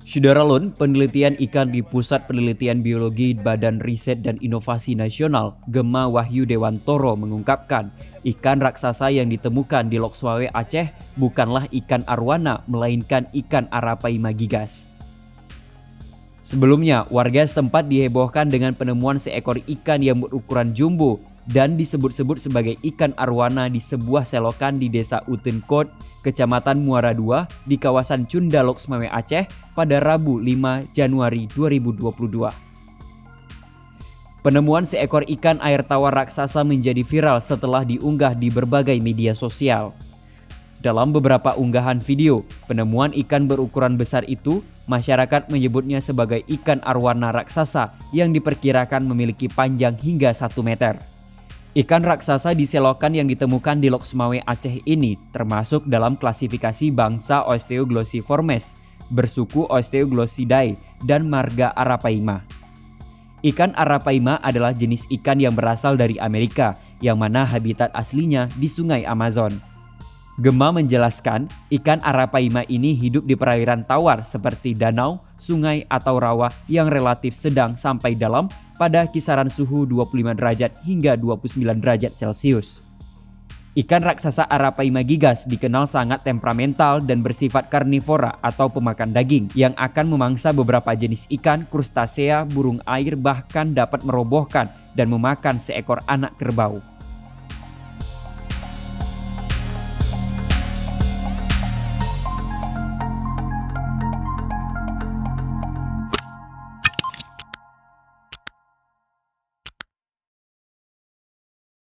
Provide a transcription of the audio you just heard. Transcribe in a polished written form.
Syederalun, penelitian ikan di Pusat Penelitian Biologi Badan Riset dan Inovasi Nasional, Gema Wahyu Dewantoro mengungkapkan, ikan raksasa yang ditemukan di Lok Swawe, Aceh bukanlah ikan arwana, melainkan ikan arapaima gigas. Sebelumnya, warga setempat dihebohkan dengan penemuan seekor ikan yang berukuran jumbo dan disebut-sebut sebagai ikan arwana di sebuah selokan di Desa Utenkot, Kecamatan Muara II di kawasan Cunda, Lok Swawe, Aceh pada Rabu 5 Januari 2022. Penemuan seekor ikan air tawar raksasa menjadi viral setelah diunggah di berbagai media sosial. Dalam beberapa unggahan video, penemuan ikan berukuran besar itu, masyarakat menyebutnya sebagai ikan arwana raksasa yang diperkirakan memiliki panjang hingga 1 meter. Ikan raksasa di selokan yang ditemukan di Lok Swawe, Aceh ini termasuk dalam klasifikasi bangsa Osteoglossiformes, bersuku Osteoglossidai, dan marga Arapaima. Ikan Arapaima adalah jenis ikan yang berasal dari Amerika, yang mana habitat aslinya di Sungai Amazon. Gema menjelaskan, ikan Arapaima ini hidup di perairan tawar seperti danau, sungai, atau rawa yang relatif sedang sampai dalam pada kisaran suhu 25 derajat hingga 29 derajat Celcius. Ikan raksasa Arapaima gigas dikenal sangat temperamental dan bersifat karnivora atau pemakan daging yang akan memangsa beberapa jenis ikan, krustasea, burung air, bahkan dapat merobohkan dan memakan seekor anak kerbau.